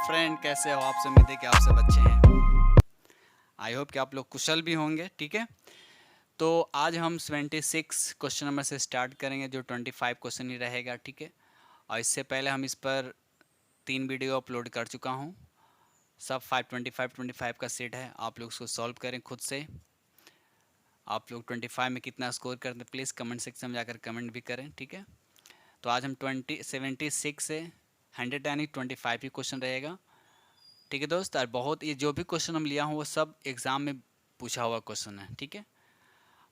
Friend, कैसे हो आप सब? उम्मीद है कि आप सब अच्छे हैं। आई होप कि आप लोग कुशल भी होंगे। ठीक है, तो आज हम 76 क्वेश्चन नंबर से स्टार्ट करेंगे, जो 25 क्वेश्चन ही रहेगा। ठीक है, और इससे पहले हम इस पर 3 वीडियो अपलोड कर चुका हूँ। सब 525 का सेट है। आप लोग उसको सॉल्व करें खुद से। आप लोग 25 में कितना स्कोर करते हैं प्लीज़ कमेंट सेक्शन में जाकर कमेंट भी करें। ठीक है, तो आज हम 76 से 100 यानी 25 ही क्वेश्चन रहेगा। ठीक है दोस्त, और बहुत ये जो भी क्वेश्चन हम लिया हूँ वो सब एग्ज़ाम में पूछा हुआ क्वेश्चन है। ठीक है,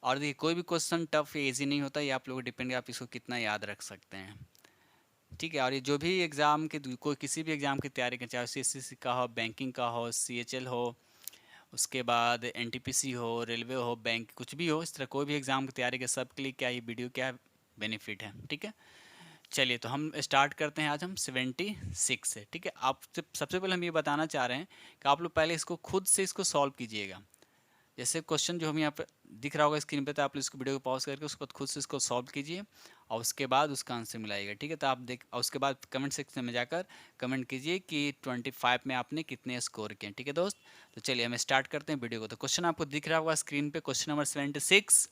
और देखिए कोई भी क्वेश्चन टफ या इजी नहीं होता, ये आप लोगों को डिपेंड है आप इसको कितना याद रख सकते हैं। ठीक है, और ये जो भी एग्ज़ाम के कोई किसी भी एग्ज़ाम की तैयारी करें, चाहे CSC का हो, बैंकिंग का हो, CHL हो, उसके बाद NTPC हो, रेलवे हो, बैंक, कुछ भी हो, इस तरह कोई भी एग्ज़ाम की तैयारी के सब के लिए क्या ये वीडियो क्या बेनिफिट है। ठीक है, चलिए तो हम स्टार्ट करते हैं आज हम 76 से। ठीक है, आप सबसे पहले हम ये बताना चाह रहे हैं कि आप लोग पहले इसको खुद से इसको सॉल्व कीजिएगा। जैसे क्वेश्चन जो हम यहाँ पे दिख रहा होगा स्क्रीन पे, तो आप लोग इसको वीडियो को पॉज करके उसको खुद से इसको सॉल्व कीजिए और उसके बाद उसका आंसर मिलाइएगा। ठीक है, तो आप देख और उसके बाद कमेंट सेक्शन में जाकर कमेंट कीजिए कि 25 में आपने कितने स्कोर किए। ठीक है दोस्त, तो चलिए हम स्टार्ट करते हैं वीडियो को। तो क्वेश्चन आपको दिख रहा होगा स्क्रीन पे, क्वेश्चन नंबर 76,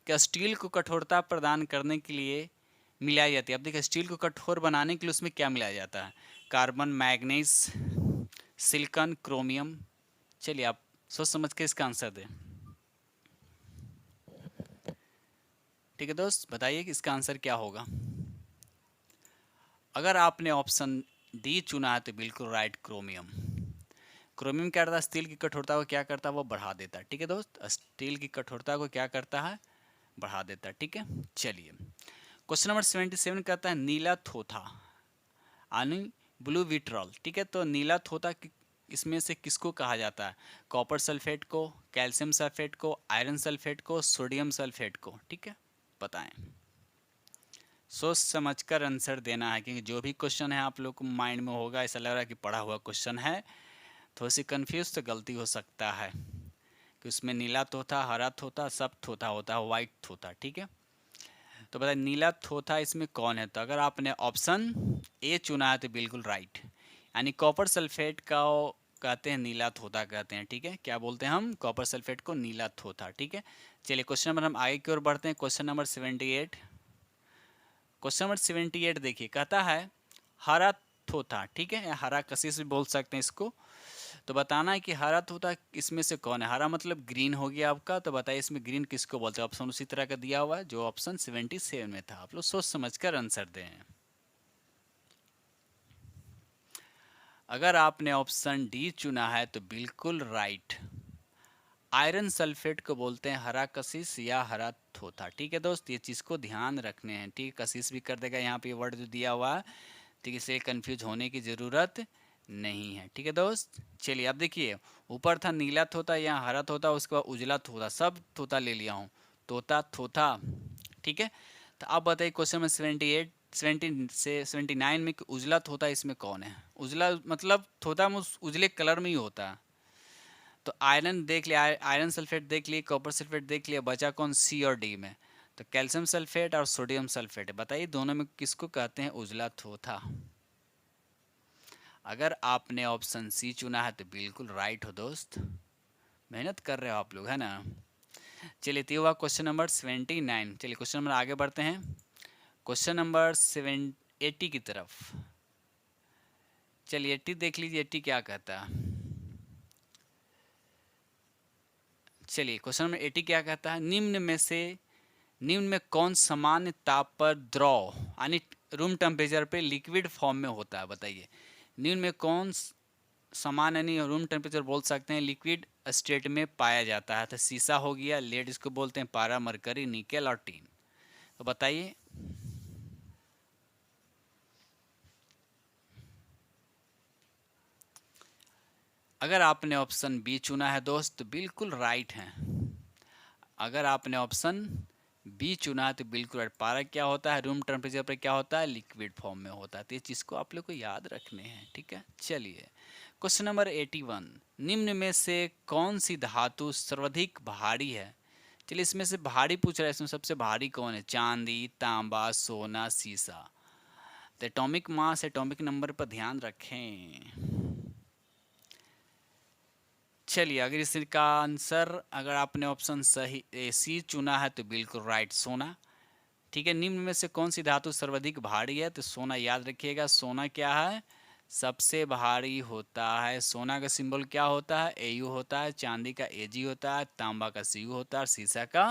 क्या स्टील को कठोरता प्रदान करने के लिए मिलाई जाती है। अब देखिए स्टील को कठोर बनाने के लिए उसमें क्या मिलाया जाता है? Carbon, manganese, silicon, chromium. चलिए आप सोच समझ के इसका आंसर दें। ठीक है दोस्त, बताइए कि इसका आंसर क्या होगा। अगर आपने ऑप्शन डी चुना है तो बिल्कुल राइट, क्रोमियम। क्रोमियम क्या करता है? स्टील की कठोरता को क्या करता है? वो बढ़ा देता है। ठीक है दोस्त, स्टील की कठोरता को क्या करता है? बढ़ा देता है। ठीक है, चलिए क्वेश्चन नंबर 77 कहता है नीला थोथा यानी ब्लू विट्रॉल। ठीक है, तो नीला थोथा इसमें से किसको कहा जाता है? कॉपर सल्फेट को, कैल्शियम सल्फेट को, आयरन सल्फेट को, सोडियम सल्फेट को। ठीक है, बताएं। सोच समझकर आंसर देना है, क्योंकि जो भी क्वेश्चन है आप लोग को माइंड में होगा, ऐसा लग रहा है कि पढ़ा हुआ क्वेश्चन है, थोड़ी सी कंफ्यूज तो गलती हो सकता है कि उसमें नीला थोथा, हरा थोथा, सब थोथा होता है, वाइट थोथा। ठीक है, तो बताइए नीला थोथा इसमें कौन है? तो अगर आपने ऑप्शन ए चुना है तो बिल्कुल राइट, यानी कॉपर सल्फेट का कहते हैं नीला थोथा कहते हैं। ठीक है, क्या बोलते हैं हम? कॉपर सल्फेट को नीला थोथा। ठीक है, चलिए क्वेश्चन नंबर हम आगे की ओर बढ़ते हैं। क्वेश्चन नंबर 78, क्वेश्चन नंबर 78 देखिए, कहता है हरा थोथा। ठीक है, या हरा कशिश भी बोल सकते हैं इसको। तो बताना है कि हरा तोता इसमें से कौन है? हरा मतलब ग्रीन हो गया आपका, तो बताइए इसमें ग्रीन किसको बोलते हैं? ऑप्शन उसी तरह का दिया हुआ है जो ऑप्शन 77 में था। आप लोग सोच समझकर आंसर दें। अगर आपने ऑप्शन डी चुना है तो बिल्कुल राइट, आयरन सल्फेट को बोलते हैं हरा कशिश या हरा थोथा। ठीक है दोस्त, ये चीज़ को ध्यान रखने हैं। ठीक है, कशिश भी कर देगा यहाँ पे वर्ड जो दिया हुआ है। ठीक है, इसलिए कंफ्यूज होने की ज़रूरत नहीं है। ठीक है दोस्त, चलिए अब देखिए, ऊपर था नीला तोता या हरा तोता, उसके बाद उजला तोता, सब तोता ले लिया हूँ, तोता तोता। ठीक है, तो अब बताइए क्वेश्चन में 78 70 से 79 में कि उजला तोता इसमें कौन है? उजला मतलब तोता में उजले कलर में ही होता है। तो आयरन देख लिया, आयरन सल्फेट देख लिए, कॉपर सल्फेट देख लिया, बचा कौन? सी और डी में। तो कैल्शियम सल्फेट और सोडियम सल्फेट, बताइए दोनों में किसको कहते हैं उजला तोता? अगर आपने ऑप्शन सी चुना है तो बिल्कुल राइट हो दोस्त, मेहनत कर रहे हो आप लोग, है ना। चलिए तो हुआ क्वेश्चन नंबर 79। चलिए क्वेश्चन नंबर आगे बढ़ते हैं, क्वेश्चन नंबर 80 की तरफ। चलिए 80 देख लीजिए, 80 क्या कहता है। चलिए क्वेश्चन नंबर 80 क्या कहता है? निम्न में कौन सामान्य ताप पर द्रव यानी रूम टेम्परेचर पे लिक्विड फॉर्म में होता है? बताइए निम्न में कौन सामान यानी रूम टेम्परेचर बोल सकते हैं लिक्विड स्टेट में पाया जाता है? तो शीशा हो गया, लेड इसको बोलते हैं, पारा, मरकरी, निकेल और टीन। तो बताइए। अगर आपने ऑप्शन बी चुना है दोस्त तो बिल्कुल राइट है। अगर आपने ऑप्शन बी चुना है तो बिल्कुल राइट। पारा क्या होता है? रूम टेम्परेचर पर क्या होता है? लिक्विड फॉर्म में होता है। तो ये चीज़ को आप लोग को याद रखने हैं। ठीक है, चलिए क्वेश्चन नंबर 81, निम्न में से कौन सी धातु सर्वाधिक भारी है? चलिए इसमें से भारी पूछ रहा है, इसमें सबसे भारी कौन है? चांदी, तांबा, सोना, सीसा। तो एटॉमिक मास, एटॉमिक नंबर पर ध्यान रखें। चलिए, अगर इसका आंसर, अगर आपने ऑप्शन सही सी चुना है तो बिल्कुल राइट, सोना। ठीक है, निम्न में से कौन सी धातु सर्वाधिक भारी है? तो सोना। याद रखिएगा, सोना क्या है? सबसे भारी होता है। सोना का सिंबल क्या होता है? एयू होता है, चांदी का एजी होता है, तांबा का सीयू होता है और शीशा का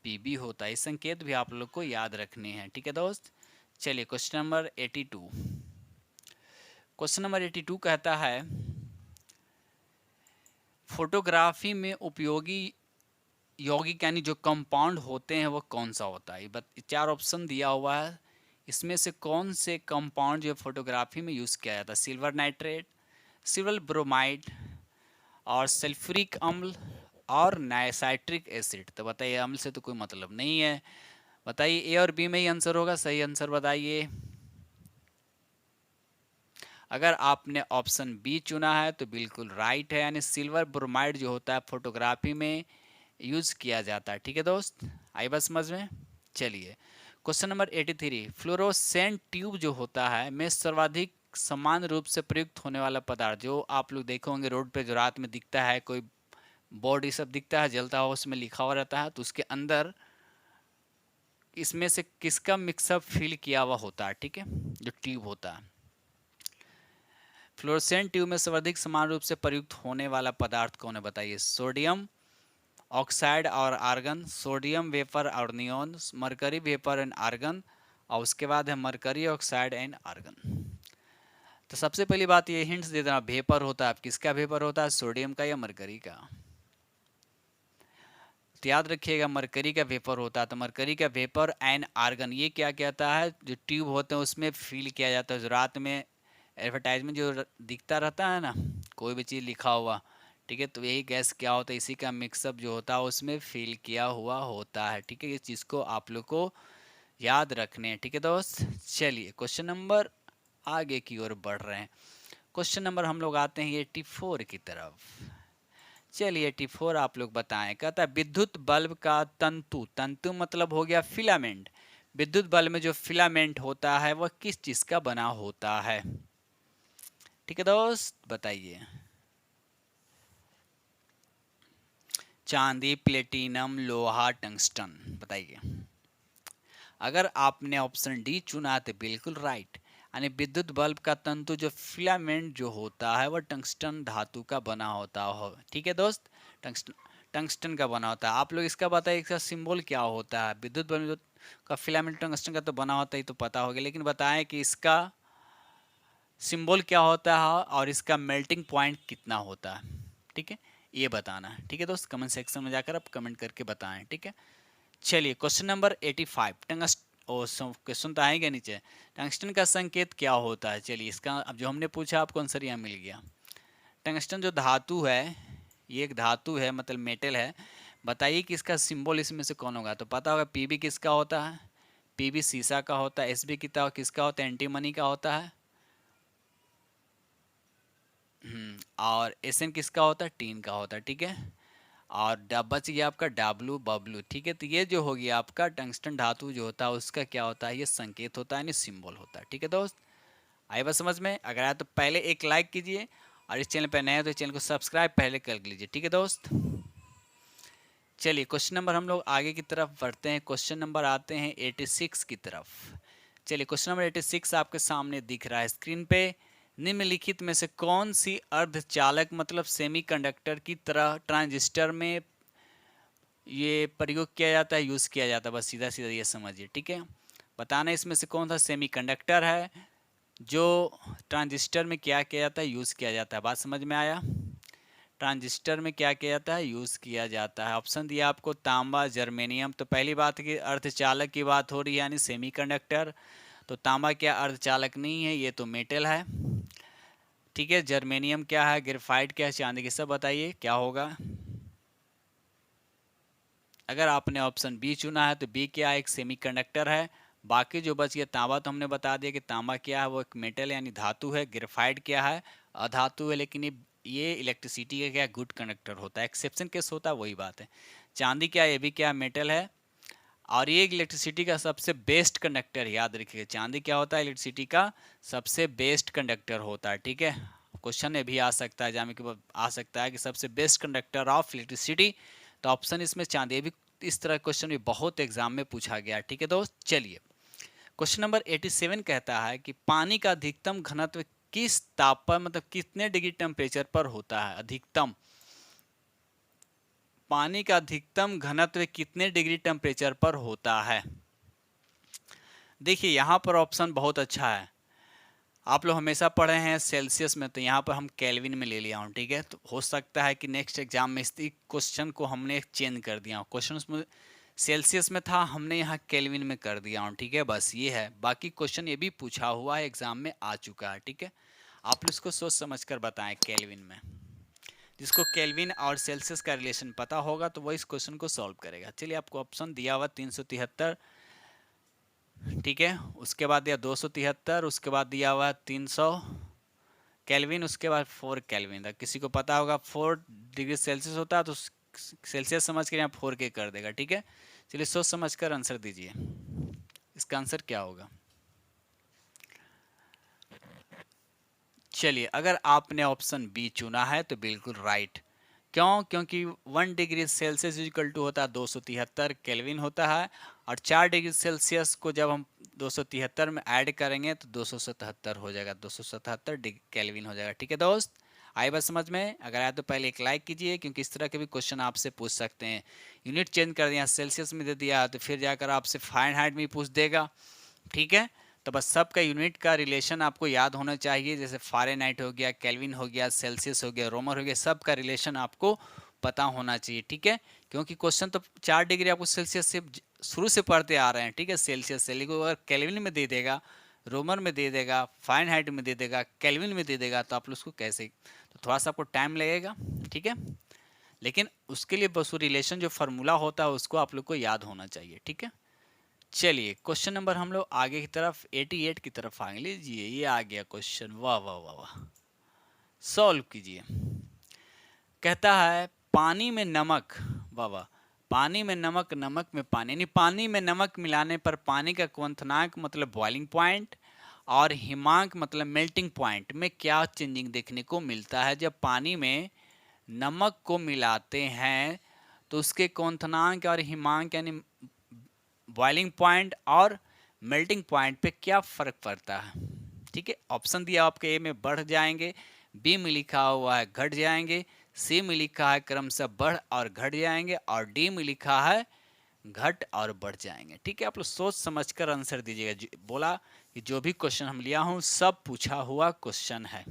पीबी होता है। ये संकेत भी आप लोग को याद रखने हैं। ठीक है दोस्त, चलिए क्वेश्चन नंबर 82। क्वेश्चन नंबर 82 कहता है, फोटोग्राफी में उपयोगी यौगिक यानी जो कंपाउंड होते हैं वो कौन सा होता है? चार ऑप्शन दिया हुआ है, इसमें से कौन से कंपाउंड जो फोटोग्राफी में यूज़ किया जाता है? सिल्वर नाइट्रेट, सिल्वर ब्रोमाइड और सल्फ्यूरिक अम्ल और नाइट्रिक एसिड। तो बताइए, अम्ल से तो कोई मतलब नहीं है, बताइए ए और बी में ही आंसर होगा। सही आंसर बताइए। अगर आपने ऑप्शन बी चुना है तो बिल्कुल राइट है, यानी सिल्वर ब्रोमाइड जो होता है फोटोग्राफी में यूज किया जाता है। ठीक है दोस्त, आई बात समझ में? चलिए क्वेश्चन नंबर 83, फ्लोरोसेंट ट्यूब जो होता है में सर्वाधिक समान रूप से प्रयुक्त होने वाला पदार्थ, जो आप लोग देखे होंगे रोड पे जो रात में दिखता है, कोई बोर्ड ये सब दिखता है जलता हुआ, उसमें लिखा हुआ रहता है, तो उसके अंदर इसमें से किसका मिक्सअप फिल किया हुआ होता है? ठीक है, जो ट्यूब होता है, फ्लोरोसेंट ट्यूब में सर्वाधिक समान रूप से प्रयुक्त होने वाला पदार्थ कौन है? बताइए। सोडियम ऑक्साइड और आर्गन, सोडियम वेपर और neon, mercury vapour and argon, और उसके बाद है मरकरी ऑक्साइड एंड आर्गन। तो सबसे पहली बात ये हिंट्स दे देना, वेपर होता है, किसका वेपर होता है? सोडियम का या मरकरी का? तो याद रखिएगा, मरकरी का वेपर होता है। तो मरकरी का वेपर एंड आर्गन ये क्या कहता है? जो ट्यूब होते हैं उसमें फिल किया जाता है, जो रात में एडवर्टाइजमेंट जो दिखता रहता है ना, कोई भी चीज़ लिखा हुआ, ठीक है, तो यही गैस क्या होता है? इसी का मिक्सअप जो होता है उसमें फिल किया हुआ होता है। ठीक है, इस चीज़ को आप लोग को याद रखने हैं। ठीक है दोस्त, चलिए क्वेश्चन नंबर आगे की ओर बढ़ रहे हैं। क्वेश्चन नंबर हम लोग आते हैं 84 की तरफ। चलिए 84 आप लोग बताएं। कहता है, विद्युत बल्ब का तंतु, तंतु मतलब हो गया फिलामेंट, विद्युत बल्ब में जो फिलामेंट होता है वह किस चीज़ का बना होता है? ठीक है दोस्त, बताइए। चांदी, प्लेटिनम, लोहा, टंगस्टन, बताइए। अगर आपने ऑप्शन डी चुना तो बिल्कुल राइट, यानी विद्युत बल्ब का तंतु जो फिलामेंट जो होता है वह टंगस्टन धातु का बना होता हो। ठीक है दोस्त, टंगस्टन, टंगस्टन का बना होता है। आप लोग इसका बताइए, इसका सिंबल क्या होता है? विद्युत बल्ब का फिलामेंट टंगस्टन का तो बना होता है, तो पता होगा, लेकिन बताएं कि इसका सिंबल क्या होता है और इसका मेल्टिंग पॉइंट कितना होता है? ठीक है, ये बताना है। ठीक है दोस्त, कमेंट सेक्शन में जाकर आप कमेंट करके बताएं। ठीक है, चलिए क्वेश्चन नंबर 85, क्वेश्चन तो आएगा नीचे, टंगस्टन का संकेत क्या होता है? चलिए इसका अब जो हमने पूछा आपको आंसर यहाँ मिल गया। टंगस्टन जो धातु है, ये एक धातु है, मतलब मेटल है। बताइए कि इसका सिंबल इसमें से कौन होगा? तो पता होगा, पीबी किसका होता है? पीबी शीशा का होता है। एसबी किसका होता है? एंटीमनी का होता है। और एसएन किसका होता है? टीन का होता है। ठीक है, और बच गया आपका डब्लू बबलू। ठीक है, तो ये जो हो गया आपका टंगस्टन धातु जो होता है उसका क्या होता है? ये संकेत होता है, यानी सिंबल होता है। ठीक है दोस्त, आई बात समझ में? अगर आया तो पहले एक लाइक कीजिए, और इस चैनल पर नए हो तो चैनल को सब्सक्राइब पहले कर लीजिए। ठीक है दोस्त, चलिए क्वेश्चन नंबर हम लोग आगे की तरफ बढ़ते हैं। क्वेश्चन नंबर आते हैं 86 की तरफ। चलिए क्वेश्चन नंबर 86 आपके सामने दिख रहा है स्क्रीन पे। निम्नलिखित में से कौन सी अर्धचालक मतलब सेमीकंडक्टर की तरह ट्रांजिस्टर में ये प्रयोग किया जाता है, यूज़ किया जाता है? बस सीधा सीधा ये समझिए। ठीक है, बताना इसमें से कौन सा सेमीकंडक्टर है जो ट्रांजिस्टर में क्या किया जाता है, यूज़ किया जाता है? बात समझ में आया? ट्रांजिस्टर में क्या किया जाता है, यूज़ किया जाता है। ऑप्शन दिया आपको, तांबा, जर्मेनियम। तो पहली बात की अर्धचालक की बात हो रही है, यानी सेमीकंडक्टर। तो तांबा क्या अर्धचालक नहीं है, ये तो मेटल है। ठीक है, जर्मेनियम क्या है, ग्रेफाइट क्या है, चांदी की, सब बताइए क्या होगा? अगर आपने ऑप्शन बी चुना है तो बी क्या है? एक सेमीकंडक्टर है। बाकी जो बच गया, तांबा तो हमने बता दिया कि तांबा क्या है, वो एक मेटल यानी धातु है। ग्रेफाइट क्या है? अधातु है, लेकिन ये इलेक्ट्रिसिटी का क्या, गुड कंडक्टर होता है। एक्सेप्शन केस होता है, वही बात है। चांदी क्या है? ये भी क्या, मेटल है, और ये इलेक्ट्रिसिटी का सबसे बेस्ट कंडक्टर। याद रखिएगा, चांदी क्या होता है? इलेक्ट्रिसिटी का सबसे बेस्ट कंडक्टर होता है। ठीक है, क्वेश्चन में भी आ सकता है, जहाँ में आ सकता है कि सबसे बेस्ट कंडक्टर ऑफ इलेक्ट्रिसिटी, तो ऑप्शन इसमें चांदी। ये भी इस तरह क्वेश्चन भी बहुत एग्जाम में पूछा गया। ठीक है दोस्त, चलिए क्वेश्चन नंबर 87 कहता है कि पानी का अधिकतम घनत्व किस तापमान मतलब कितने डिग्री टेम्परेचर पर होता है। अधिकतम पानी का अधिकतम घनत्व कितने डिग्री टेम्परेचर पर होता है। देखिए यहाँ पर ऑप्शन बहुत अच्छा है, आप लोग हमेशा पढ़े हैं सेल्सियस में, तो यहाँ पर हम केल्विन में ले लिया हूँ। ठीक है, तो हो सकता है कि नेक्स्ट एग्जाम में इस क्वेश्चन को हमने चेंज कर दिया हूँ, क्वेश्चन उसमें सेल्सियस में था, हमने यहाँ केल्विन में कर दिया हूँ। ठीक है, बस ये है, बाकी क्वेश्चन ये भी पूछा हुआ है, एग्जाम में आ चुका है। ठीक है, आप लोग इसको सोच समझ कर बताएं केल्विन में। जिसको केल्विन और सेल्सियस का रिलेशन पता होगा तो वो इस क्वेश्चन को सॉल्व करेगा। चलिए, आपको ऑप्शन दिया हुआ 373, ठीक है, उसके बाद दिया 273, उसके बाद दिया हुआ 300 केल्विन, उसके बाद 4 केल्विन था। किसी को पता होगा 4 डिग्री सेल्सियस होता है तो सेल्सियस समझ कर यहाँ 4 के कर देगा। ठीक है, चलिए सोच समझ कर आंसर दीजिए, इसका आंसर क्या होगा। चलिए, अगर आपने ऑप्शन बी चुना है तो बिल्कुल राइट। क्यों? क्योंकि 1 डिग्री सेल्सियस इक्वल टू होता है 273 केल्विन होता है, और 4 डिग्री सेल्सियस को जब हम 273 में ऐड करेंगे तो 277 हो जाएगा, 277 केल्विन हो जाएगा। ठीक है दोस्त, आई बात समझ में? अगर आए तो पहले एक लाइक कीजिए, क्योंकि इस तरह के भी क्वेश्चन आपसे पूछ सकते हैं। यूनिट चेंज कर दिया, सेल्सियस में दे दिया तो फिर जाकर आपसे फ़ारेनहाइट में पूछ देगा। ठीक है, तो बस सबका यूनिट का रिलेशन आपको याद होना चाहिए, जैसे फ़ारेनहाइट हो गया, केल्विन हो गया, सेल्सियस हो गया, रोमर हो गया, सब का रिलेशन आपको पता होना चाहिए। ठीक है, क्योंकि क्वेश्चन तो 4 डिग्री आपको सेल्सियस से शुरू से पढ़ते आ रहे हैं। ठीक है, सेल्सियस से, लेकिन अगर केल्विन में दे देगा, रोमर में दे देगा, फ़ारेनहाइट में दे देगा, केल्विन में दे देगा, तो आप लोग उसको कैसे, तो थोड़ा सा आपको टाइम लगेगा। ठीक है, लेकिन उसके लिए बस वो रिलेशन जो फार्मूला होता है उसको आप लोग को याद होना चाहिए। ठीक है, चलिए क्वेश्चन नंबर हम लोग आगे की तरफ 88 की तरफ आगे लीजिए। ये आ गया क्वेश्चन, वाह वाह वाह वाह, सॉल्व कीजिए। कहता है पानी में नमक, वाह वाह, पानी में नमक, नमक में पानी, यानी पानी में नमक मिलाने पर पानी का क्वथनांक मतलब बॉइलिंग पॉइंट और हिमांक मतलब मेल्टिंग पॉइंट में क्या चेंजिंग देखने को मिलता है। जब पानी में नमक को मिलाते हैं तो उसके क्वथनांक और हिमांक यानी बॉइलिंग पॉइंट और मेल्टिंग पॉइंट पे क्या फ़र्क पड़ता है। ठीक है, ऑप्शन दिया आपके, ए में बढ़ जाएंगे, बी में लिखा हुआ है घट जाएंगे, सी में लिखा है क्रमशः बढ़ और घट जाएंगे, और डी में लिखा है घट और बढ़ जाएंगे। ठीक है, आप लोग सोच समझकर आंसर दीजिएगा। बोला कि जो भी क्वेश्चन हम लिया हूं सब पूछा हुआ क्वेश्चन है।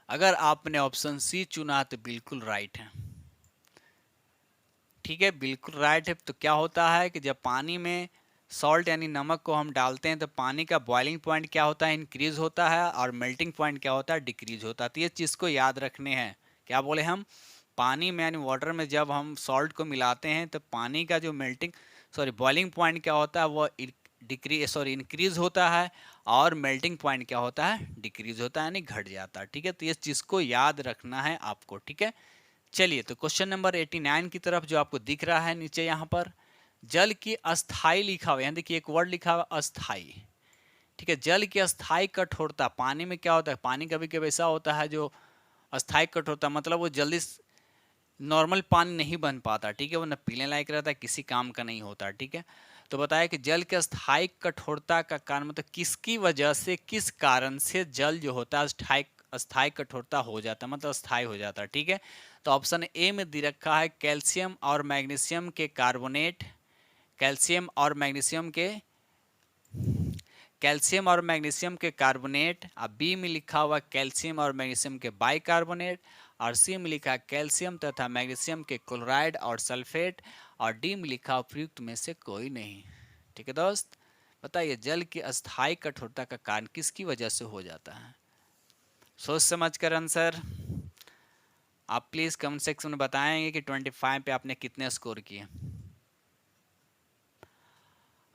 अगर आपने ऑप्शन सी चुना तो बिल्कुल राइट है। ठीक है, बिल्कुल राइट है। तो क्या होता है कि जब पानी में सॉल्ट यानी नमक को हम डालते हैं तो पानी का बॉइलिंग पॉइंट क्या होता है, इंक्रीज होता है, और मेल्टिंग पॉइंट क्या होता है, डिक्रीज होता है। तो ये चीज़ को याद रखने हैं। क्या बोले हम, पानी में यानी वाटर में जब हम सॉल्ट को मिलाते हैं तो पानी का जो बॉइलिंग पॉइंट क्या होता है वो इंक्रीज होता है, और मेल्टिंग पॉइंट क्या होता है, डिक्रीज होता है यानी घट जाता है। ठीक है, तो ये चीज़ को याद रखना है आपको। ठीक है, चलिए तो क्वेश्चन नंबर 89 की तरफ जो आपको दिख रहा है नीचे यहाँ पर जल की अस्थाई लिखा हुआ है, यहाँ देखिए एक वर्ड लिखा हुआ अस्थाई। ठीक है, जल की अस्थाई कठोरता, पानी में क्या होता है, पानी कभी कभी ऐसा होता है जो अस्थाई कठोरता मतलब वो जल्दी नॉर्मल पानी नहीं बन पाता। ठीक है, वो न पीने लायक रहता है, किसी काम का नहीं होता। ठीक है, तो बताया कि जल के अस्थाई कठोरता का कारण मतलब किसकी वजह से, किस कारण से जल जो होता है अस्थाई कठोरता हो जाता है, मतलब अस्थाई हो जाता है। ठीक है, तो ऑप्शन ए में दे रखा है कैल्शियम और मैग्नीशियम के कार्बोनेट, कैल्शियम और मैग्नीशियम के कार्बोनेट, और बी में लिखा हुआ कैल्शियम और मैग्नीशियम के बाइकार्बोनेट, और सी में लिखा कैल्शियम तथा मैग्नीशियम के क्लोराइड और सल्फेट, और डी में लिखा उपयुक्त में से कोई नहीं। ठीक है दोस्त, बताइए जल की अस्थाई कठोरता का कारण किसकी वजह से हो जाता है। सोच समझ कर आंसर आप प्लीज़ कमेंट सेक्शन में बताएंगे कि 25 पे आपने कितने स्कोर किए।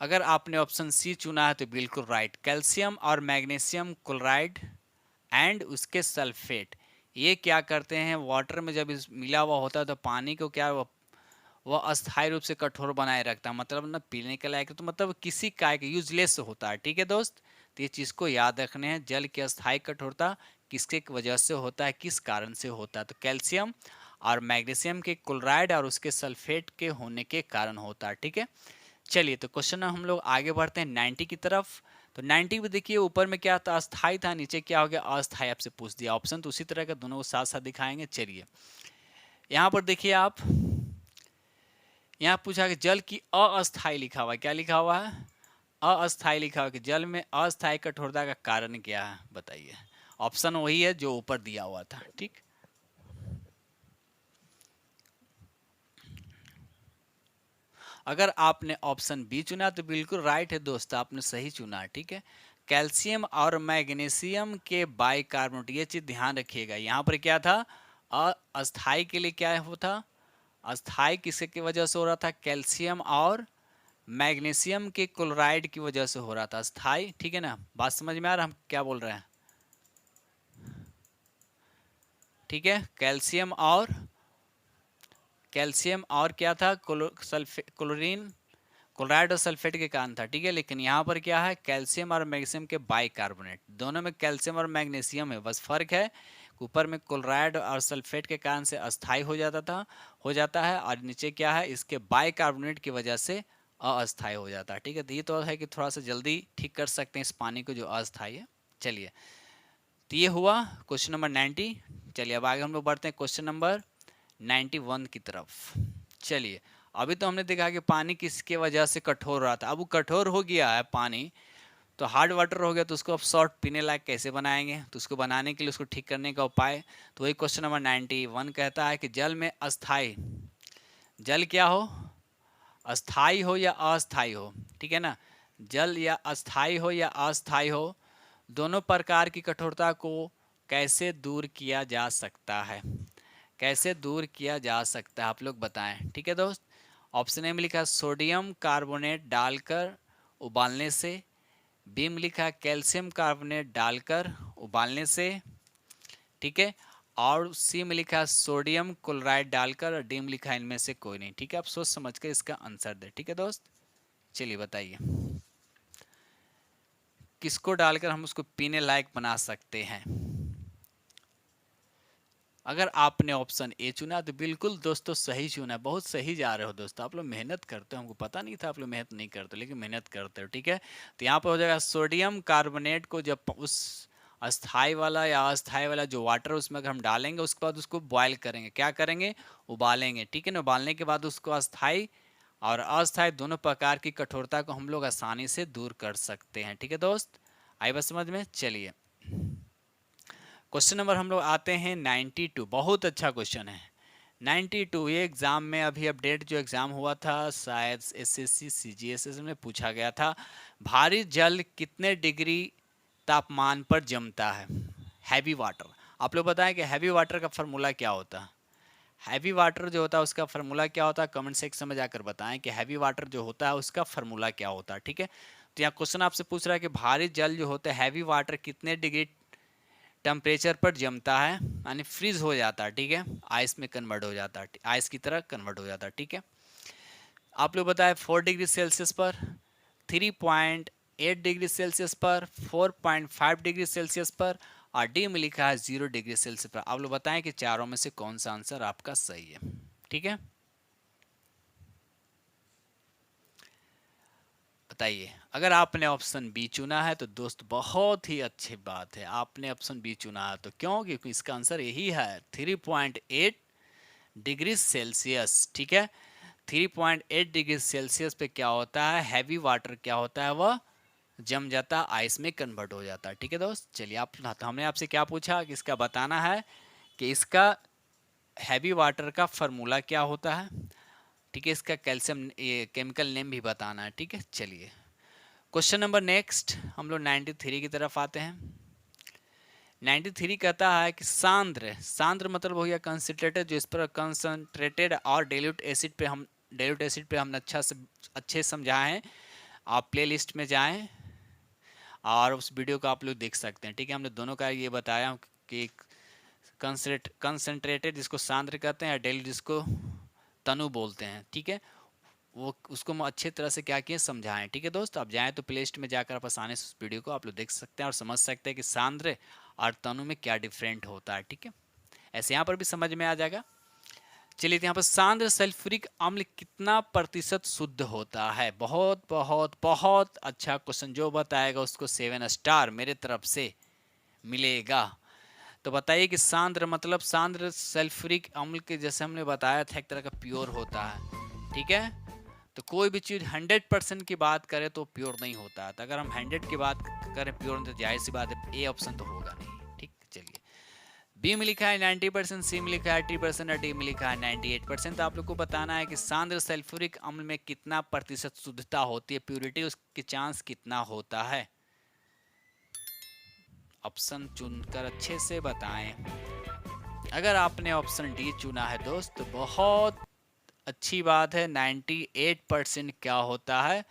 अगर आपने ऑप्शन सी चुना है तो बिल्कुल राइट, कैल्शियम और मैग्नीशियम क्लोराइड एंड उसके सल्फेट, ये क्या करते हैं वाटर में जब मिला हुआ होता है तो पानी को क्या वो वह अस्थायी रूप से कठोर बनाए रखता है, मतलब ना पीने के लायक, तो मतलब किसी काय के यूजलेस होता है। ठीक है दोस्त, तो ये चीज़ को याद रखने हैं। जल की अस्थायी कठोरता किसके वजह से होता है, किस कारण से होता है, तो कैल्शियम और मैग्नीशियम के क्लोराइड और उसके सल्फेट के होने के कारण होता है। ठीक है, चलिए तो क्वेश्चन हम लोग आगे बढ़ते हैं 90 की तरफ। तो 90 में देखिए ऊपर में क्या था, अस्थाई था, नीचे क्या हो गया, अस्थाई। आपसे पूछ दिया ऑप्शन, तो उसी तरह का दोनों को साथ साथ दिखाएंगे। चलिए यहाँ पर देखिए आप, यहाँ पूछा कि जल की अस्थाई लिखा हुआ है, क्या लिखा हुआ है, अस्थाई लिखा हुआ है कि जल में अस्थाई कठोरता का कारण क्या है, बताइए। ऑप्शन वही है जो ऊपर दिया हुआ था। ठीक, अगर आपने ऑप्शन बी चुना तो बिल्कुल राइट है दोस्त, आपने सही चुना। ठीक है, कैल्शियम और मैग्नीशियम के बाइकार्बोनेट, ये चीज ध्यान रखिएगा। यहाँ पर क्या था, अस्थाई के लिए क्या होता, अस्थाई किसके की वजह से हो रहा था, कैल्शियम और मैग्नीशियम के क्लोराइड की वजह से हो रहा था अस्थाई। ठीक है ना, बात समझ में आ रहा है हम क्या बोल रहे हैं। ठीक है, कैल्शियम और क्या था, क्लोरीन, क्लोराइड और सल्फेट के कारण था। ठीक है, लेकिन यहाँ पर क्या है, कैल्शियम और मैग्नीशियम के बाइकार्बोनेट, दोनों में कैल्शियम और मैग्नीशियम है, बस फर्क है ऊपर में क्लोराइड और सल्फेट के कारण से अस्थाई हो जाता है, और नीचे क्या है, इसके बाइकार्बोनेट की वजह से अस्थाई हो जाता है। ठीक है, तो ये तो है कि थोड़ा सा जल्दी ठीक कर सकते हैं इस पानी को जो अस्थाई है। चलिए, तो ये हुआ क्वेश्चन नंबर 90। चलिए अब आगे हम लोग बढ़ते हैं क्वेश्चन नंबर 91 की तरफ। चलिए, अभी तो हमने देखा कि पानी किसके वजह से कठोर रहा था, अब वो कठोर हो गया है पानी, तो हार्ड वाटर हो गया, तो उसको अब सॉर्ट पीने लायक कैसे बनाएंगे, तो उसको बनाने के लिए, उसको ठीक करने का उपाय, तो वही क्वेश्चन नंबर 91 कहता है कि जल में अस्थाई, जल क्या हो, अस्थाई हो या अस्थाई हो। ठीक है ना, जल या अस्थाई हो या अस्थाई हो, दोनों प्रकार की कठोरता को कैसे दूर किया जा सकता है, कैसे दूर किया जा सकता है, आप लोग बताएं। ठीक है दोस्त, ऑप्शन ए में लिखा सोडियम कार्बोनेट डालकर उबालने से, बी में लिखा कैल्शियम कार्बोनेट डालकर उबालने से, ठीक है, और सी में लिखा सोडियम क्लोराइड डालकर, और डी में लिखा इनमें से कोई नहीं। ठीक है, आप सोच समझ कर इसका आंसर दें। ठीक है दोस्त, चलिए बताइए किसको डालकर हम उसको पीने लायक बना सकते हैं। अगर आपने ऑप्शन ए चुना तो बिल्कुल दोस्तों सही चुना, बहुत सही जा रहे हो दोस्तों, आप लोग मेहनत करते हो, हमको पता नहीं था आप लोग मेहनत नहीं करते, लेकिन मेहनत करते हो। ठीक है, तो यहाँ पर हो जाएगा सोडियम कार्बोनेट को जब उस अस्थाई वाला या अस्थाई वाला जो वाटर उसमें अगर हम डालेंगे, उसके बाद उसको बॉयल करेंगे, क्या करेंगे, उबालेंगे। ठीक है ना, उबालने के बाद उसको अस्थाई और अस्थाई दोनों प्रकार की कठोरता को हम लोग आसानी से दूर कर सकते हैं। ठीक है दोस्त, आई बात समझ में। चलिए क्वेश्चन नंबर हम लोग आते हैं 92, बहुत अच्छा क्वेश्चन है 92। ये एग्जाम में अभी अपडेट जो एग्जाम हुआ था शायद एसएससी सीजीएसएस में पूछा गया था, भारी जल कितने डिग्री तापमान पर जमता है, हैवी वाटर। आप लोग बताएं कि हैवी वाटर का फार्मूला क्या होता है, हैवी वाटर जो होता है उसका फार्मूला क्या होता है, कमेंट सेक्शन में जाकर बताएं कि हैवी वाटर जो होता है उसका फार्मूला क्या होता है। ठीक है, तो यहाँ क्वेश्चन आपसे पूछ रहा है कि भारी जल जो होता है हैवी वाटर कितने डिग्री टेम्परेचर पर जमता है, यानी फ्रीज हो जाता है। ठीक है, आइस में कन्वर्ट हो जाता है, आइस की तरह कन्वर्ट हो जाता है। ठीक है, आप लोग बताएं 4 डिग्री सेल्सियस पर, 3.8 डिग्री सेल्सियस पर, 4.5 डिग्री सेल्सियस पर, और डी में लिखा है 0 डिग्री सेल्सियस पर। आप लोग बताएं कि चारों में से कौन सा आंसर आपका सही है। ठीक है, बताइए। अगर आपने ऑप्शन बी चुना है तो दोस्त बहुत ही अच्छी बात है, आपने ऑप्शन बी चुना है, तो क्यों, क्योंकि इसका आंसर यही है 3.8 डिग्री सेल्सियस। ठीक है, 3.8 डिग्री सेल्सियस पे क्या होता है, हैवी वाटर क्या होता है, वह जम जाता है, आइस में कन्वर्ट हो जाता है। ठीक है दोस्त, चलिए आप, हमने आपसे क्या पूछा कि इसका बताना है कि इसका हैवी वाटर का फार्मूला क्या होता है। ठीक है, इसका कैल्शियम केमिकल नेम भी बताना है। ठीक है, चलिए क्वेश्चन नंबर नेक्स्ट हम लोग 93 की तरफ आते हैं। 93 कहता है कि सांद्र, सांद्र मतलब हो गया कंसंट्रेटेड, जो इस पर कंसंट्रेटेड और डाइल्यूट एसिड पे हम अच्छा से अच्छे समझाए हैं। आप प्लेलिस्ट में जाएं और उस वीडियो को आप लोग देख सकते हैं। ठीक है, हमने दोनों का ये बताया कि कंसंट्रेटेड जिसको सांद्र कहते हैं, डाइल्यूट जिसको तनु बोलते हैं, ठीक है। वो उसको हम अच्छे तरह से क्या किए, समझाएं, ठीक है दोस्त। आप जाएं तो प्ले लिस्ट में जाकर आप आसानी से उस वीडियो को आप लोग देख सकते हैं और समझ सकते हैं कि सांद्र और तनु में क्या डिफरेंट होता है, ठीक है। ऐसे यहाँ पर भी समझ में आ जाएगा। चलिए, तो यहाँ पर सांद्र सल्फ्यूरिक अम्ल कितना प्रतिशत शुद्ध होता है? बहुत बहुत बहुत अच्छा क्वेश्चन, जो बताएगा उसको 7 स्टार मेरे तरफ से मिलेगा। तो बताइए कि सांद्र मतलब सांद्र सल्फ्यूरिक अम्ल के जैसे हमने बताया था एक तरह का प्योर होता है, ठीक है। तो कोई भी चीज़ 100% की बात करें तो प्योर नहीं होता है। तो अगर हम 100 की बात करें प्योर, तो जाहिर सी बात है ए ऑप्शन तो होगा नहीं, ठीक। चलिए, बी में लिखा है 90%, सी में लिखा है 80% और डी में लिखा है 98%। तो आप लोग को बताना है कि सांद्र सल्फ्यूरिक अम्ल में कितना प्रतिशत शुद्धता होती है, प्योरिटी, उसकी चांस कितना होता है। ऑप्शन चुनकर अच्छे से बताएं। अगर आपने ऑप्शन डी चुना है दोस्त तो बहुत अच्छी बात है। 98% क्या होता है,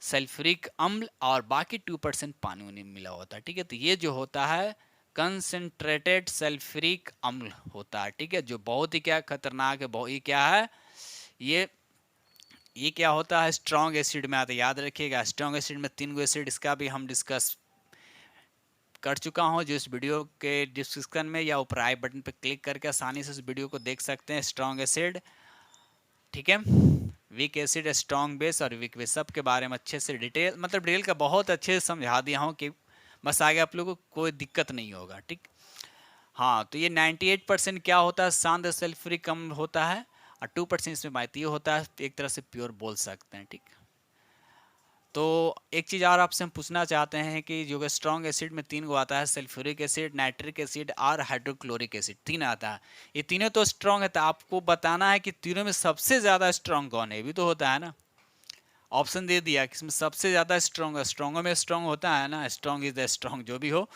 सल्फ्यूरिक अम्ल, और बाकी 2% पानी में मिला होता है, ठीक है। तो ये जो होता है कंसंट्रेटेड सल्फ्यूरिक अम्ल होता है, ठीक है, जो बहुत ही क्या खतरनाक है, बहुत ही क्या है, ये क्या होता है, स्ट्रॉन्ग एसिड में आता है। याद रखिएगा, स्ट्रॉन्ग एसिड में 3 एसिड, इसका भी हम डिस्कस कर चुका हूँ, जो इस वीडियो के डिस्क्रिप्शन में या ऊपर आई बटन पर क्लिक करके आसानी से इस वीडियो को देख सकते हैं। स्ट्रॉन्ग एसिड, ठीक है, वीक एसिड, स्ट्रॉन्ग बेस और वीक बेस, सब के बारे में अच्छे से डिटेल, मतलब डिटेल का बहुत अच्छे से समझा दिया हूँ कि बस आगे आप लोगों को कोई दिक्कत नहीं होगा, ठीक। हाँ, तो ये 98% क्या होता है, सांद्र सल्फ्यूरिक अम्ल होता है, और 2% इसमें माइतीय होता है, एक तरह से प्योर बोल सकते हैं, ठीक। तो एक चीज़ और आपसे हम पूछना चाहते हैं कि जो स्ट्रॉन्ग एसिड में 3 गो आता है, सल्फ्यूरिक एसिड, नाइट्रिक एसिड और हाइड्रोक्लोरिक एसिड, 3 आता है। ये तीनों तो स्ट्रॉन्ग है, तो आपको बताना है कि तीनों में सबसे ज़्यादा स्ट्रॉन्ग कौन है, भी तो होता है ना। ऑप्शन दे दिया कि इसमें सबसे ज़्यादा स्ट्रॉन्ग है, स्ट्रॉन्गों में स्ट्रॉन्ग होता है ना, स्ट्रॉन्ग इज द स्ट्रॉन्ग, जो भी हो।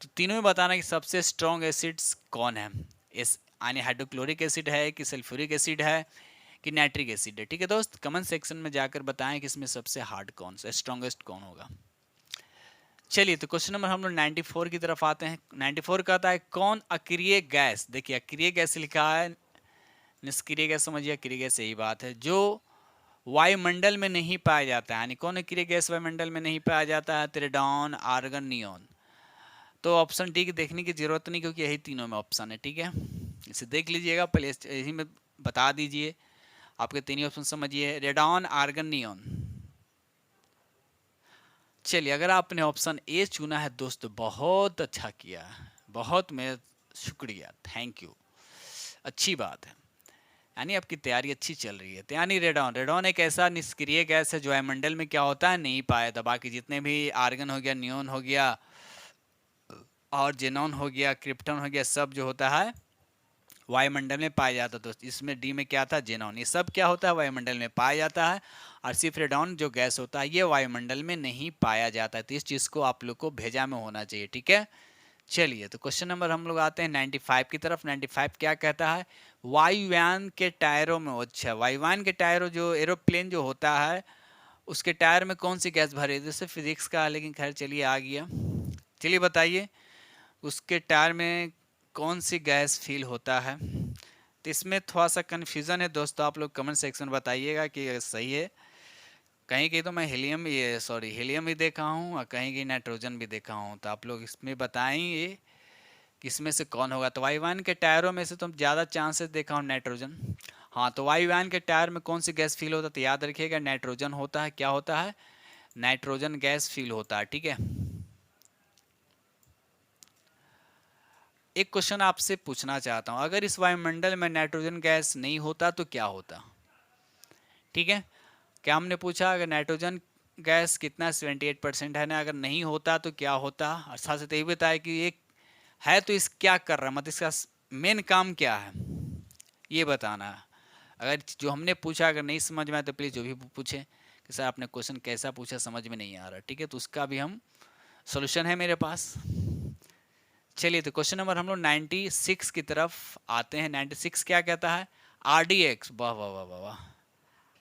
तो तीनों में बताना कि सबसे स्ट्रॉन्ग एसिड्स कौन है, इस यानी हाइड्रोक्लोरिक एसिड है कि सल्फ्यूरिक एसिड है कि नाइट्रिक एसिड है, ठीक है दोस्त। कमेंट सेक्शन में जाकर बताएं कि इसमें सबसे हार्ड कौन सा, स्ट्रॉन्गेस्ट कौन होगा। चलिए, तो क्वेश्चन नंबर हम लोग 94 की तरफ आते हैं। 94 कहता है कौन अक्रिय गैस, देखिए अक्रिय गैस लिखा है, निष्क्रिय गैस समझिए, अक्रिय गैस यही बात है, जो वायुमंडल में नहीं पाया जाता है। यानी कौन अक्रिय गैस वायुमंडल में नहीं पाया जाता है, रेडॉन, आर्गन, नियोन। तो ऑप्शन डी की देखने की जरूरत नहीं, क्योंकि यही तीनों में ऑप्शन है, ठीक है। इसे देख लीजिएगा पहले, यही में बता दीजिए, आपके तीन ऑप्शन समझिए, रेडॉन, आर्गन, नियोन। चलिए, अगर आपने ऑप्शन ए चुना है दोस्तों, बहुत अच्छा किया, बहुत मैं शुक्रिया, थैंक यू, अच्छी बात है, यानी आपकी तैयारी अच्छी चल रही है। तो यानी रेडॉन, रेडॉन एक ऐसा निष्क्रिय गैस है जो वायुमंडल में क्या होता है, नहीं पाया था। बाकी जितने भी आर्गन हो गया, नियोन हो गया और जेनॉन हो गया, क्रिप्टॉन हो गया, सब जो होता है वायुमंडल में पाया जाता है दोस्त। इसमें डी में क्या था, जेनॉन, ये सब क्या होता है, वायुमंडल में पाया जाता है। और सिर्फ रेडॉन जो गैस होता है ये वायुमंडल में नहीं पाया जाता है। तो इस चीज़ को आप लोग को भेजा में होना चाहिए, ठीक है। चलिए, तो क्वेश्चन नंबर हम लोग आते हैं 95 की तरफ। 95 क्या कहता है, वायुयान के टायरों में, अच्छा वायुयान के टायरों, जो एरोप्लेन जो होता है उसके टायर में कौन सी गैस भरे, जैसे फिजिक्स का, लेकिन खैर चलिए आ गया। चलिए बताइए, उसके टायर में कौन सी गैस फील होता है। तो इसमें थोड़ा सा कन्फ्यूज़न है दोस्तों, आप लोग कमेंट सेक्शन में बताइएगा कि सही है। कहीं कहीं तो मैं हीलियम, ये सॉरी हीलियम भी देखा हूँ और कहीं कहीं नाइट्रोजन भी देखा हूँ। तो आप लोग इसमें बताएंगे कि इसमें से कौन होगा। तो वायुयान के टायरों में से तो ज़्यादा चांसेस देखा हूँ नाइट्रोजन। हाँ, तो वायुयान के टायर में कौन सी गैस फील होता है, तो याद रखिएगा नाइट्रोजन होता है। क्या होता है, नाइट्रोजन गैस फील होता है, ठीक है। एक क्वेश्चन आपसे पूछना चाहता हूँ, अगर इस वायुमंडल में नाइट्रोजन गैस नहीं होता तो क्या होता, ठीक है। क्या हमने पूछा, अगर नाइट्रोजन गैस कितना 78% है ना, अगर नहीं होता तो क्या होता। और साथ साथ ये बताया कि एक है तो इस क्या कर रहा है, मतलब इसका मेन काम क्या है, ये बताना है। अगर जो हमने पूछा अगर नहीं समझ में आया तो प्लीज़ जो भी पूछे कि सर आपने क्वेश्चन कैसा पूछा, समझ में नहीं आ रहा, ठीक है, तो उसका भी हम सोल्यूशन है मेरे पास। चलिए, तो क्वेश्चन नंबर हम लोग 96 की तरफ आते हैं। 96 क्या कहता है, RDX, वाह वाह वाह वाह वाह,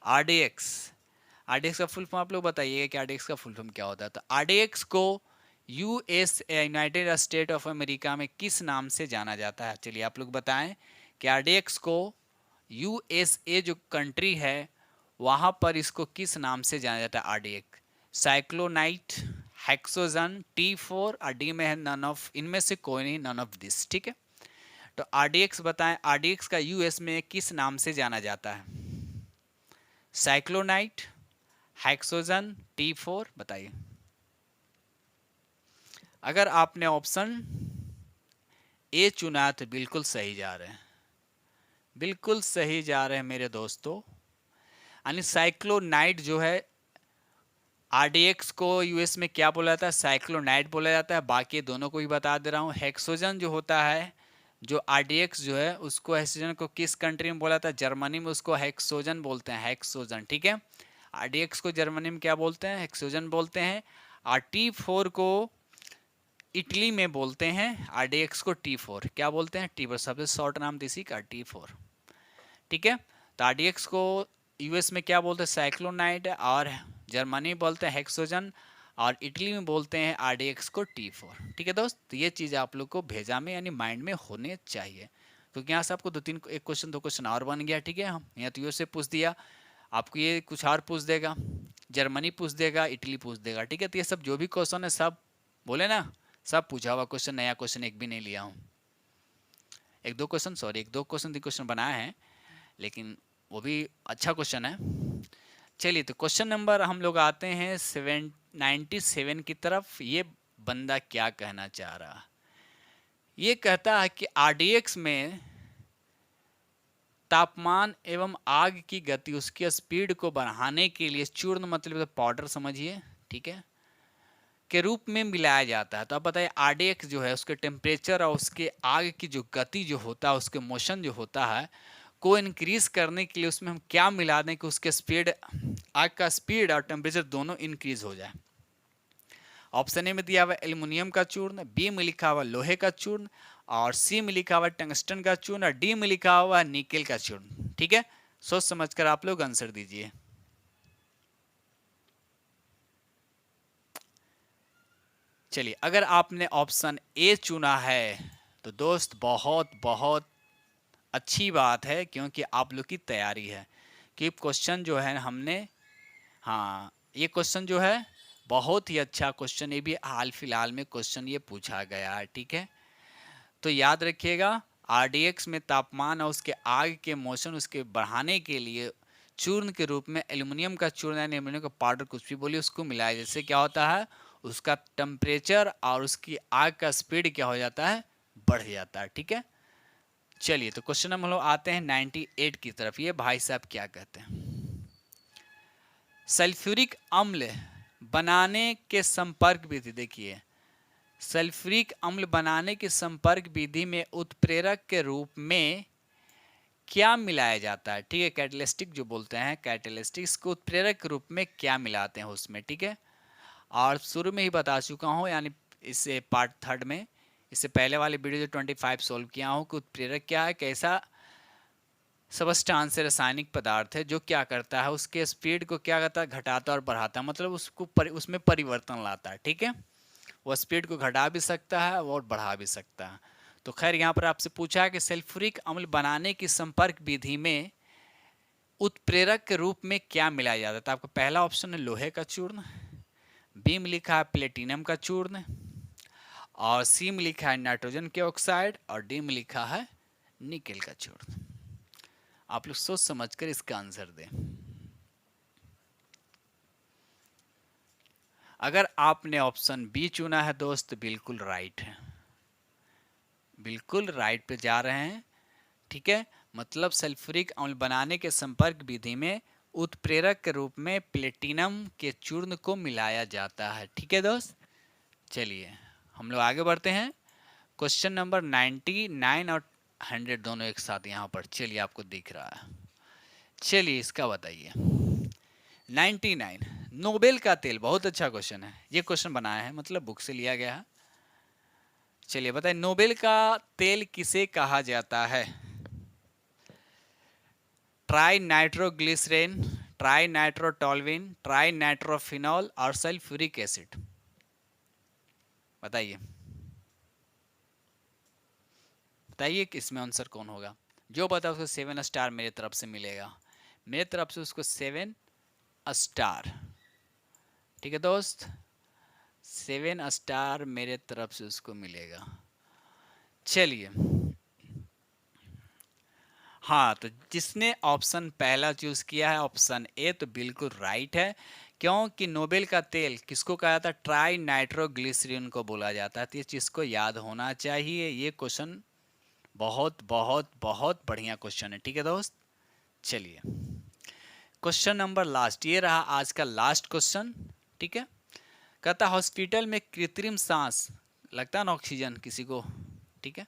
RDX, RDX का फुल फॉर्म आप लोग बताइएगा कि RDX का फुल फॉर्म क्या होता है। तो RDX को US United state of America में किस नाम से जाना जाता है, चलिए आप लोग बताएं कि RDX को यूएसए जो कंट्री है वहाँ पर इसको किस नाम से जाना जाता है? आरडीएक्स, साइक्लोनाइट, हेक्सोजन, T4 और डी में है नन ऑफ, इनमें से कोई नहीं, नन ऑफ दिस। ठीक है, तो आरडीएक्स बताएं, आरडीएक्स का यूएस में किस नाम से जाना जाता है? साइक्लोनाइट, हेक्सोजन, T4, बताइए। अगर आपने ऑप्शन ए चुना है तो बिल्कुल सही जा रहे हैं, बिल्कुल सही जा रहे हैं मेरे दोस्तों। यानी साइक्लोनाइट जो है, आरडीएक्स को यूएस में क्या बोला जाता है? साइक्लोनाइट बोला जाता है। बाकी दोनों को ही बता दे रहा हूँ। हेक्सोजन जो होता है, जो आरडीएक्स जो है उसको, हेक्सोजन को किस कंट्री में बोला जाता है? जर्मनी में उसको हेक्सोजन बोलते हैं, हेक्सोजन। ठीक है, आरडीएक्स को जर्मनी में क्या बोलते हैं? हेक्सोजन बोलते हैं। और T4 को इटली में बोलते हैं, आरडीएक्स को T4 क्या बोलते हैं? T4, सबसे शॉर्ट नाम इसी का T4। ठीक है, तो आरडीएक्स को यूएस में क्या बोलते हैं? साइक्लोनाइट, और जर्मनी में बोलते हैं हेक्सोजन, और इटली में बोलते हैं आरडीएक्स को T4। ठीक है दोस्त, तो ये चीज़ आप लोग को भेजा में यानी माइंड में होने चाहिए, क्योंकि यहाँ से आपको एक क्वेश्चन दो क्वेश्चन और बन गया। ठीक है, हम यहाँ तो यूएस से पूछ दिया, आपको ये कुछ और पूछ देगा, जर्मनी पूछ देगा, इटली पूछ देगा। ठीक है, तो ये सब जो भी क्वेश्चन है सब बोले ना, सब पूछा हुआ क्वेश्चन, नया क्वेश्चन एक भी नहीं लिया हूँ। एक दो क्वेश्चन बनाए हैं, लेकिन वो भी अच्छा क्वेश्चन है। चलिए, तो क्वेश्चन नंबर हम लोग आते हैं 97 की तरफ। ये बंदा क्या कहना चाह रहा? ये कहता है कि आरडीएक्स में तापमान एवं आग की गति, उसकी स्पीड को बढ़ाने के लिए चूर्ण, मतलब पाउडर समझिए, ठीक है, के रूप में मिलाया जाता है। तो आप बताइए, आरडीएक्स जो है उसके टेम्परेचर और उसके आग की जो गति जो होता है, उसके मोशन जो होता है, को इंक्रीज करने के लिए उसमें हम क्या मिला दें कि उसके स्पीड, आग का स्पीड और टेम्परेचर दोनों इंक्रीज हो जाए? ऑप्शन ए में दिया हुआ एल्युमिनियम का चूर्ण, बी में लिखा हुआ लोहे का चूर्ण, और सी में लिखा हुआ टंगस्टन का चूर्ण, और डी में लिखा हुआ निकेल का चूर्ण। ठीक है, सोच समझकर आप लोग आंसर दीजिए। चलिए, अगर आपने ऑप्शन ए चुना है तो दोस्त बहुत बहुत अच्छी बात है, क्योंकि आप लोग की तैयारी है कि क्वेश्चन जो है हमने, हाँ, ये क्वेश्चन जो है बहुत ही अच्छा क्वेश्चन, ये भी हाल फिलहाल में क्वेश्चन ये पूछा गया है। ठीक है, तो याद रखिएगा, आरडीएक्स में तापमान और उसके आग के मोशन, उसके बढ़ाने के लिए चूर्ण के रूप में एल्युमिनियम का चूर्ण यानी एल्युमिनियम का पाउडर, कुछ भी बोलिए, उसको मिलाया, जैसे क्या होता है, उसका टेम्परेचर और उसकी आग का स्पीड क्या हो जाता है? बढ़ जाता है। ठीक है, चलिए, तो क्वेश्चन हम लोग आते हैं 98 की तरफ। ये भाई साहब क्या कहते हैं? सल्फ्यूरिक अम्ल बनाने के संपर्क विधि, देखिए, सल्फ्यूरिक अम्ल बनाने की संपर्क विधि में उत्प्रेरक के रूप में क्या मिलाया जाता है? ठीक है, कैटलिस्टिक जो बोलते हैं, कैटलिस्टिक्स को उत्प्रेरक के रूप में क्या मिलाते हैं उसमें? ठीक है, और शुरू में ही बता चुका हूँ, यानी इससे पार्ट 3 में, इससे पहले वाले वीडियो जो 25 सोल्व किया हूँ कि उत्प्रेरक क्या है, कैसा सबस्टांस से रासायनिक पदार्थ है जो क्या करता है, उसके स्पीड को क्या करता है? घटाता और बढ़ाता, मतलब उसको उसमें परिवर्तन लाता है। ठीक है, वो स्पीड को घटा भी सकता है और बढ़ा भी सकता है। तो खैर, यहाँ पर आपसे पूछा है कि सल्फ्यूरिक अम्ल बनाने की संपर्क विधि में उत्प्रेरक के रूप में क्या मिलाया जाता है? तो आपका पहला ऑप्शन है लोहे का चूर्ण, बी में लिखा है प्लेटिनम का चूर्ण, और सी में लिखा है नाइट्रोजन के ऑक्साइड, और डी में लिखा है निकेल का चूर्ण। आप लोग सोच समझकर इसका आंसर दें। अगर आपने ऑप्शन बी चुना है दोस्त, बिल्कुल राइट है, बिल्कुल राइट पे जा रहे हैं। ठीक है, मतलब सल्फ्यूरिक अम्ल बनाने के संपर्क विधि में उत्प्रेरक के रूप में प्लेटिनम के चूर्ण को मिलाया जाता है। ठीक है दोस्त, चलिए हम लोग आगे बढ़ते हैं। क्वेश्चन नंबर 99 और 100 दोनों एक साथ यहाँ पर, चलिए आपको दिख रहा है, चलिए इसका बताइए। 99, नोबेल का तेल, बहुत अच्छा क्वेश्चन है, ये क्वेश्चन बनाया है, मतलब बुक से लिया गया है। चलिए बताइए, नोबेल का तेल किसे कहा जाता है? Tri nitroglycerin, tri nitrotoluene, tri nitrophenol और सल्फ्यूरिक एसिड, बताइए, बताइए कि इसमें आंसर कौन होगा? जो बताओ उसको 7 स्टार मेरे तरफ से मिलेगा, मेरे तरफ से उसको 7 स्टार। ठीक है दोस्त, 7 स्टार मेरे तरफ से उसको मिलेगा। चलिए, हाँ, तो जिसने ऑप्शन पहला चूज किया है ऑप्शन ए, तो बिल्कुल राइट है, क्योंकि नोबेल का तेल किसको कहा जाता है? ट्राई नाइट्रोग्लिसरीन को बोला जाता है। तो इस चीज़ को याद होना चाहिए। ये क्वेश्चन बहुत बहुत बहुत बढ़िया क्वेश्चन है। ठीक है दोस्त, चलिए क्वेश्चन नंबर लास्ट, ये रहा आज का लास्ट क्वेश्चन। ठीक है, कहता हॉस्पिटल में कृत्रिम सांस लगता है ना ऑक्सीजन किसी को, ठीक है,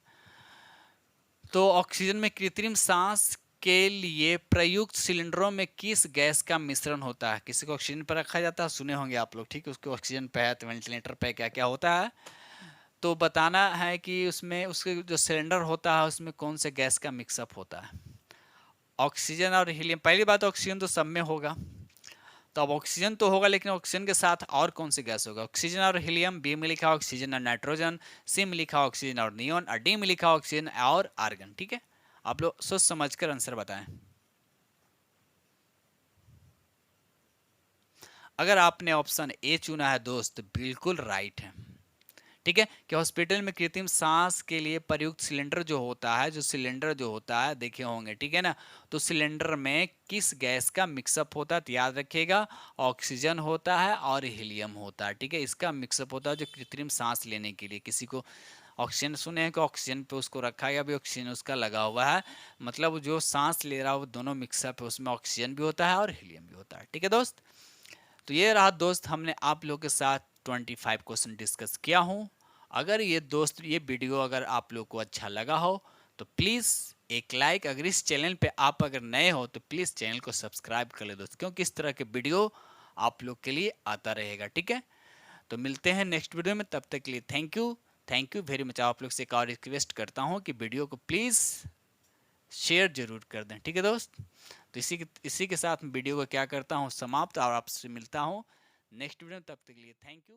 तो ऑक्सीजन में कृत्रिम सांस के लिए प्रयुक्त सिलेंडरों में किस गैस का मिश्रण होता है? किसी को ऑक्सीजन पर रखा जाता है, सुने होंगे आप लोग, ठीक है, उसको ऑक्सीजन पे है तो वेंटिलेटर पे क्या क्या होता है, तो बताना है कि उसमें उसके जो सिलेंडर होता है उसमें कौन से गैस का मिक्सअप होता है। ऑक्सीजन और हीलियम, पहली बात ऑक्सीजन तो सब में होगा, तो अब ऑक्सीजन तो होगा, लेकिन ऑक्सीजन के साथ और कौन से गैस होगा? ऑक्सीजन और हीलियम, बी में लिखा ऑक्सीजन और नाइट्रोजन, सी में लिखा ऑक्सीजन और नियोन, और डी में लिखा ऑक्सीजन और आर्गन। ठीक है, आप लोग सोच समझकर आंसर बताएं। अगर आपने ऑप्शन ए चुना है दोस्त, तो बिल्कुल राइट है। ठीक है, कि हॉस्पिटल में कृत्रिम सांस के लिए प्रयुक्त सिलेंडर जो होता है, जो सिलेंडर जो होता है देखे होंगे, ठीक है ना, तो सिलेंडर में किस गैस का मिक्सअप होता है? तो याद रखिएगा, ऑक्सीजन होता है और हीलियम होता है। ठीक है, इसका मिक्सअप होता है जो कृत्रिम सांस लेने के लिए, किसी को ऑक्सीजन, सुने हैं कि ऑक्सीजन पे उसको रखा गया, भी ऑक्सीजन उसका लगा हुआ है, मतलब जो सांस ले रहा है वो दोनों मिक्सअप है, उसमें ऑक्सीजन भी होता है और हीलियम भी होता है। ठीक है दोस्त, तो ये रहा दोस्त, हमने आप लोगों के साथ 25 क्वेश्चन डिस्कस किया हूँ। अगर ये दोस्त ये वीडियो अगर आप लोग को अच्छा लगा हो तो प्लीज़ एक लाइक, अगर इस चैनल पे आप अगर नए हो तो प्लीज़ चैनल को सब्सक्राइब कर ले दोस्त, क्योंकि इस तरह के वीडियो आप लोग के लिए आता रहेगा। ठीक है, तो मिलते हैं नेक्स्ट वीडियो में, तब तक के लिए थैंक यू वेरी मच। आप लोग से एक और रिक्वेस्ट करता हूँ कि वीडियो को प्लीज़ शेयर जरूर कर दें। ठीक है दोस्त, तो इसी के साथ वीडियो को क्या करता हूँ समाप्त, और आपसे मिलता हूँ नेक्स्ट वीडियो में, तब तक के लिए थैंक यू।